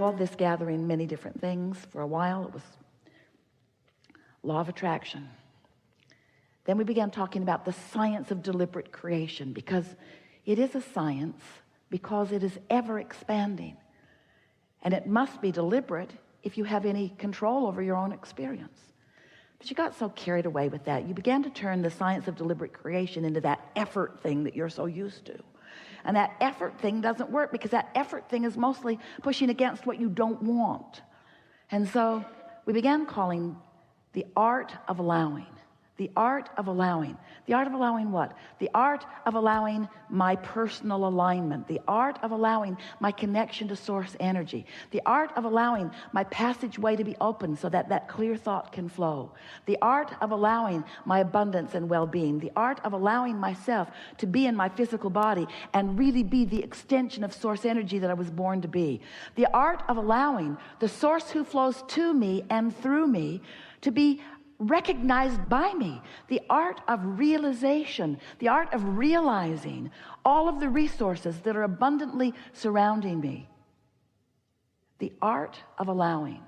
called this gathering many different things. For a while it was law of attraction. Then we began talking about the science of deliberate creation, because it is a science, because it is ever expanding, and it must be deliberate if you have any control over your own experience. But you got so carried away with that, you began to turn the science of deliberate creation into that effort thing that you're so used to. And that effort thing doesn't work, because that effort thing is mostly pushing against what you don't want. And so we began calling the art of allowing. The art of allowing. The art of allowing what? The art of allowing my personal alignment. The art of allowing my connection to source energy. The art of allowing my passageway to be open so that that clear thought can flow. The art of allowing my abundance and well-being. The art of allowing myself to be in my physical body and really be the extension of source energy that I was born to be. The art of allowing the source who flows to me and through me to be recognized by me. The art of realization, the art of realizing all of the resources that are abundantly surrounding me. The art of allowing,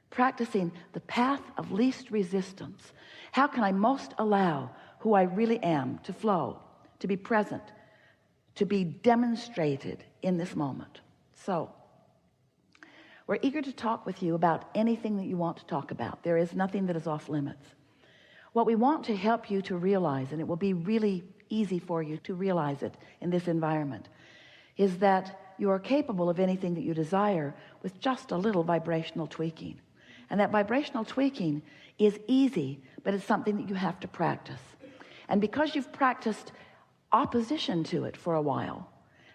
practicing the path of least resistance. How can I most allow who I really am to flow, to be present, to be demonstrated in this moment? So we're eager to talk with you about anything that you want to talk about. There is nothing that is off limits. What we want to help you to realize, and it will be really easy for you to realize it in this environment, is that you are capable of anything that you desire with just a little vibrational tweaking. And that vibrational tweaking is easy, but it's something that you have to practice. And because you've practiced opposition to it for a while,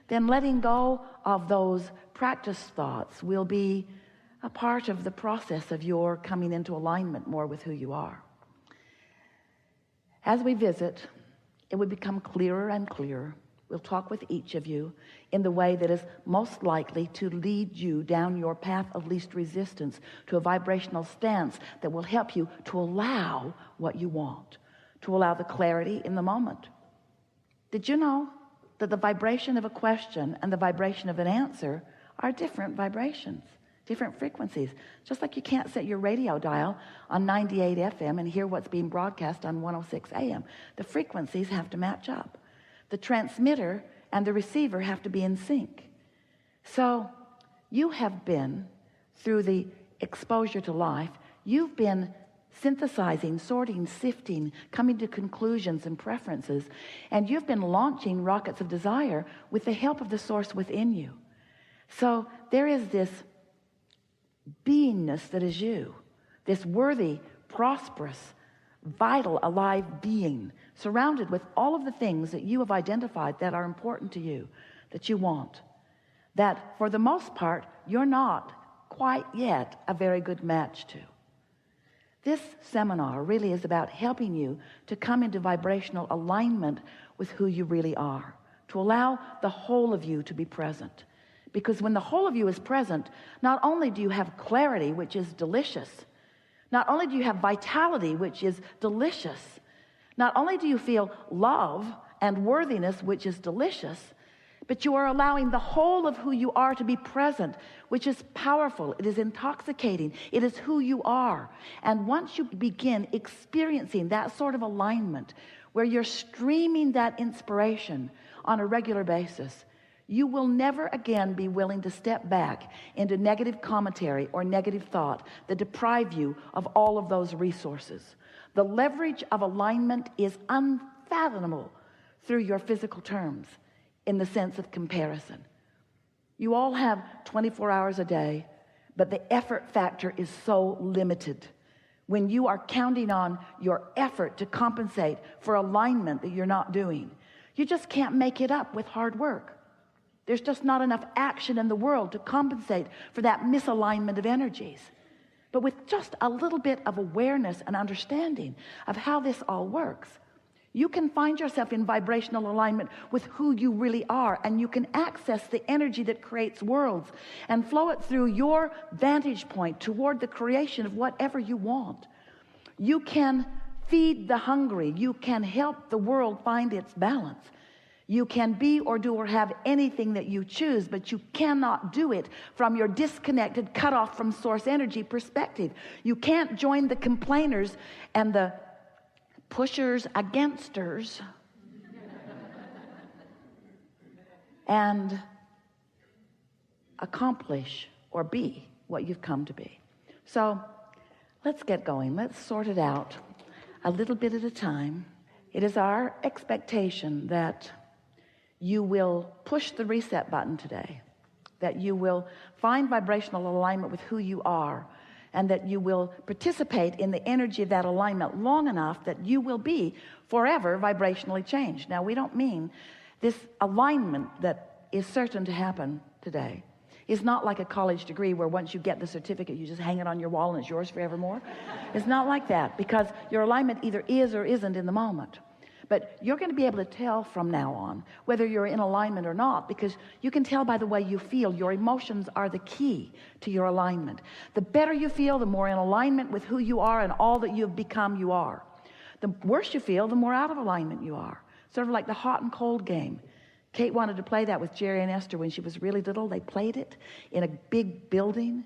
then letting go of those practice thoughts will be a part of the process of your coming into alignment more with who you are. As we visit, it will become clearer and clearer. We'll talk with each of you in the way that is most likely to lead you down your path of least resistance to a vibrational stance that will help you to allow what you want, to allow the clarity in the moment. Did you know that the vibration of a question and the vibration of an answer are different vibrations, different frequencies? Just like you can't set your radio dial on 98 FM and hear what's being broadcast on 106 AM. The frequencies have to match up. The transmitter and the receiver have to be in sync. So you have been, through the exposure to life, you've been synthesizing, sorting, sifting, coming to conclusions and preferences, and you've been launching rockets of desire with the help of the source within you. So there is this beingness that is you, this worthy, prosperous, vital, alive being, surrounded with all of the things that you have identified that are important to you, that you want, that for the most part you're not quite yet a very good match to. This seminar really is about helping you to come into vibrational alignment with who you really are, to allow the whole of you to be present. Because when the whole of you is present, not only do you have clarity, which is delicious, not only do you have vitality, which is delicious, not only do you feel love and worthiness, which is delicious, but you are allowing the whole of who you are to be present, which is powerful. It is intoxicating. It is who you are. And once you begin experiencing that sort of alignment, where you're streaming that inspiration on a regular basis, you will never again be willing to step back into negative commentary or negative thought that deprive you of all of those resources. The leverage of alignment is unfathomable through your physical terms, in the sense of comparison. You all have 24 hours a day, but the effort factor is so limited. When you are counting on your effort to compensate for alignment that you're not doing, you just can't make it up with hard work. There's just not enough action in the world to compensate for that misalignment of energies. But with just a little bit of awareness and understanding of how this all works, you can find yourself in vibrational alignment with who you really are, and you can access the energy that creates worlds and flow it through your vantage point toward the creation of whatever you want. You can feed the hungry. You can help the world find its balance. You can be or do or have anything that you choose, but you cannot do it from your disconnected, cut off from source energy perspective. You can't join the complainers and the pushers againsters and accomplish or be what you've come to be. So let's get going. Let's sort it out a little bit at a time. It is our expectation that you will push the reset button today, that you will find vibrational alignment with who you are, and that you will participate in the energy of that alignment long enough that you will be forever vibrationally changed. Now, we don't mean this alignment that is certain to happen today is not like a college degree where once you get the certificate, you just hang it on your wall and it's yours forevermore. It's not like that, because your alignment either is or isn't in the moment. But you're going to be able to tell from now on whether you're in alignment or not, because you can tell by the way you feel. Your emotions are the key to your alignment. The better you feel, the more in alignment with who you are and all that you've become you are. The worse you feel, the more out of alignment you are. Sort of like the hot and cold game. Kate wanted to play that with Jerry and Esther when she was really little. They played it in a big building.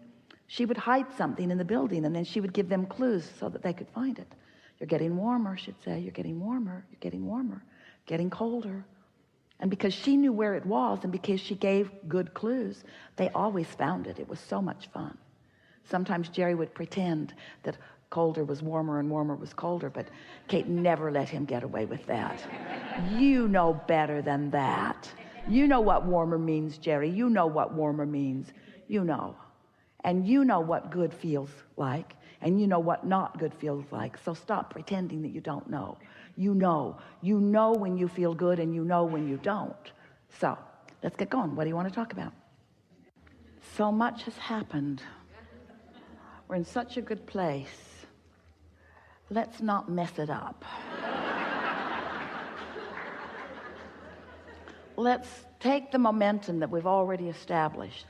She would hide something in the building, and then she would give them clues so that they could find it. You're getting warmer, she'd say. You're getting warmer. You're getting warmer. Getting colder. And because she knew where it was and because she gave good clues, they always found it. It was so much fun. Sometimes Jerry would pretend that colder was warmer and warmer was colder, but Kate never let him get away with that. You know better than that. You know what warmer means, Jerry. You know what warmer means. You know. And you know what good feels like. And you know what not good feels like. So stop pretending that you don't know. You know. You know when you feel good and you know when you don't. So let's get going. What do you want to talk about? So much has happened. We're in such a good place. Let's not mess it up. Let's take the momentum that we've already established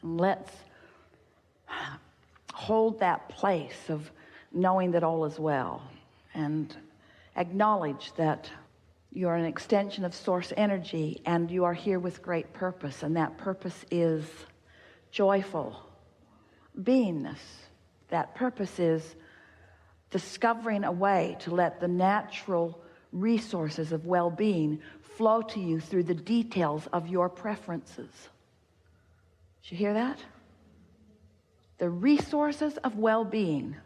and let's hold that place of knowing that all is well and acknowledge that you're an extension of source energy and you are here with great purpose, and that purpose is joyful beingness. That purpose is discovering a way to let the natural resources of well-being flow to you through the details of your preferences. Did you hear that? The resources of well-being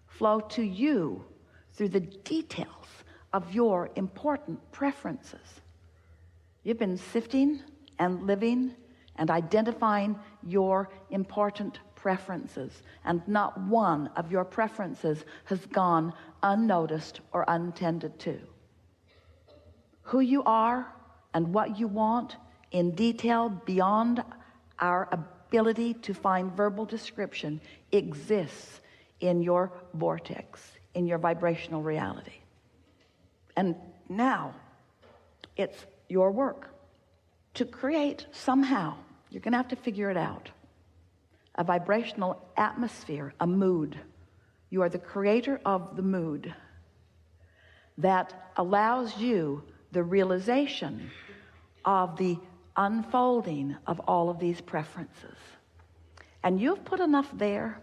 flow to you through the details of your important preferences. You've been sifting and living and identifying your important preferences, and not one of your preferences has gone unnoticed or untended to. Who you are and what you want in detail beyond our ability to find verbal description exists in your vortex, in your vibrational reality. And now it's your work to create somehow, you're going to have to figure it out, a vibrational atmosphere, a mood. You are the creator of the mood that allows you the realization of the unfolding of all of these preferences. And you've put enough there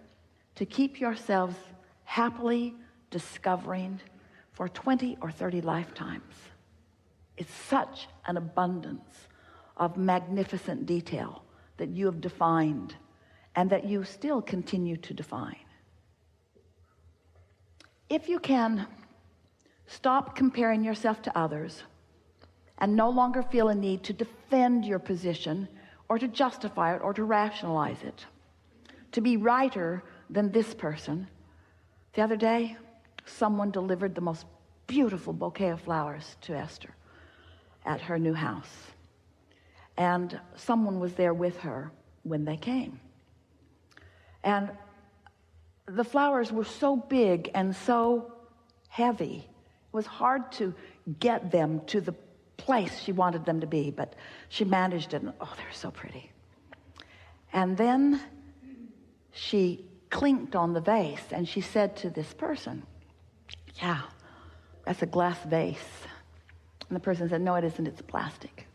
to keep yourselves happily discovering for 20 or 30 lifetimes. It's such an abundance of magnificent detail that you have defined and that you still continue to define. If you can stop comparing yourself to others and no longer feel a need to defend your position or to justify it or to rationalize it, to be righter than this person. The other day, someone delivered the most beautiful bouquet of flowers to Esther at her new house. And someone was there with her when they came. And the flowers were so big and so heavy. It was hard to get them to the place she wanted them to be, but she managed it. And, oh, they're so pretty. And then she clinked on the vase and she said to this person, yeah, that's a glass vase. And the person said, no, it isn't, it's plastic.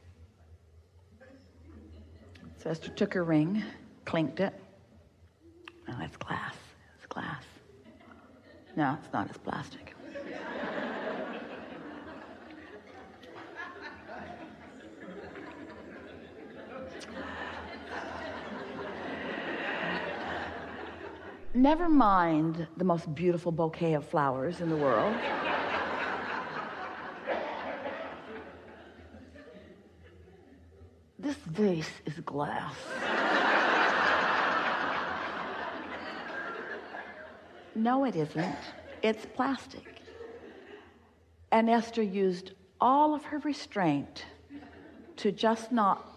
So Esther took her ring, clinked it. Oh, it's glass. It's glass. No, it's not, it's plastic. Never mind the most beautiful bouquet of flowers in the world. This vase is glass. No, it isn't. It's plastic. And Esther used all of her restraint to just not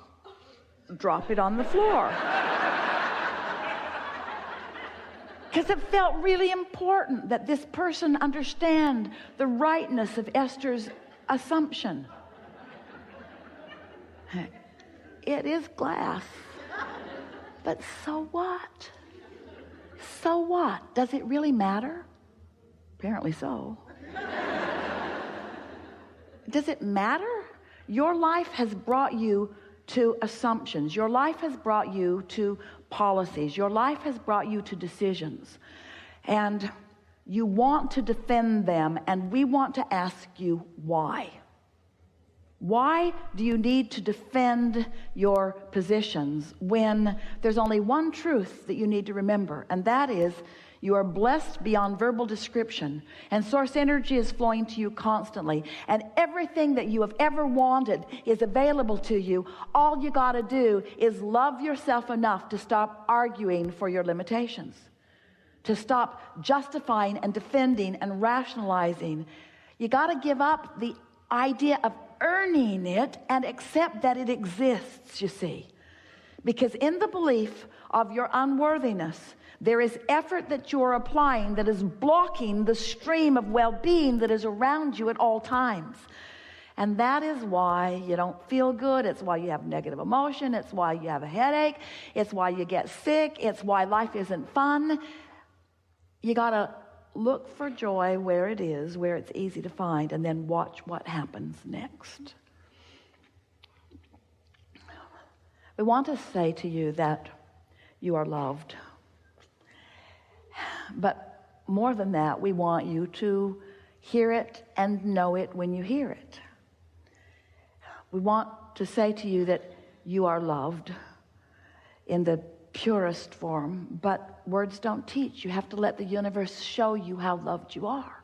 drop it on the floor. Because it felt really important that this person understand the rightness of Esther's assumption. It is glass, but so what? So what? Does it really matter? Apparently so. Does it matter? Your life has brought you to assumptions. Your life has brought you to policies. Your life has brought you to decisions. And you want to defend them, and we want to ask you why. Why do you need to defend your positions when there's only one truth that you need to remember, and that is you are blessed beyond verbal description, and source energy is flowing to you constantly, and everything that you have ever wanted is available to you. All you got to do is love yourself enough to stop arguing for your limitations, to stop justifying and defending and rationalizing. You got to give up the idea of earning it and accept that it exists, you see. Because in the belief of your unworthiness, there is effort that you're applying that is blocking the stream of well-being that is around you at all times. And that is why you don't feel good. It's why you have negative emotion. It's why you have a headache. It's why you get sick. It's why life isn't fun. You got to look for joy where it is, where it's easy to find, and then watch what happens next. We want to say to you that you are loved. But more than that, we want you to hear it and know it when you hear it. We want to say to you that you are loved in the purest form, but words don't teach. You have to let the universe show you how loved you are.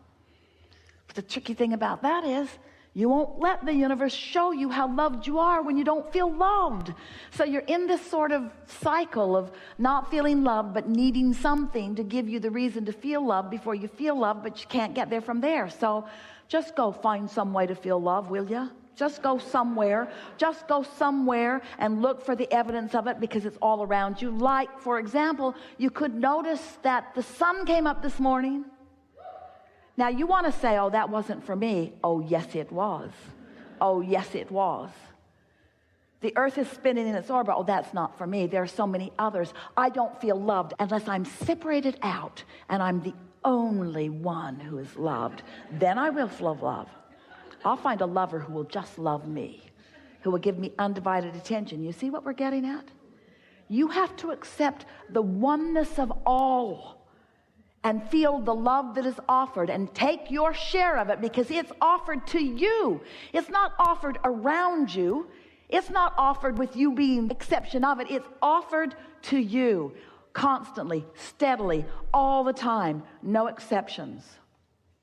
But the tricky thing about that is you won't let the universe show you how loved you are when you don't feel loved. So you're in this sort of cycle of not feeling loved but needing something to give you the reason to feel loved before you feel loved, but you can't get there from there. So just go find some way to feel love, will you? Just go somewhere. Just go somewhere and look for the evidence of it, because it's all around you. Like, for example, you could notice that the sun came up this morning. Now, you want to say, oh, that wasn't for me. Oh, yes, it was. Oh, yes, it was. The earth is spinning in its orbit. Oh, that's not for me. There are so many others. I don't feel loved unless I'm separated out and I'm the only one who is loved. Then I will feel love. I'll find a lover who will just love me, who will give me undivided attention. You see what we're getting at? You have to accept the oneness of all and feel the love that is offered and take your share of it, because it's offered to you. It's not offered around you. It's not offered with you being exception of it. It's offered to you constantly, steadily, all the time, no exceptions.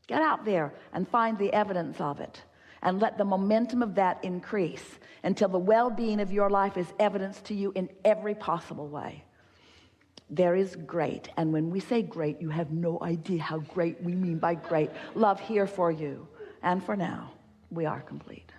Get out there and find the evidence of it, and let the momentum of that increase until the well-being of your life is evidenced to you in every possible way. There is great, and when we say great, you have no idea how great we mean by great love here for you. And for now, we are complete.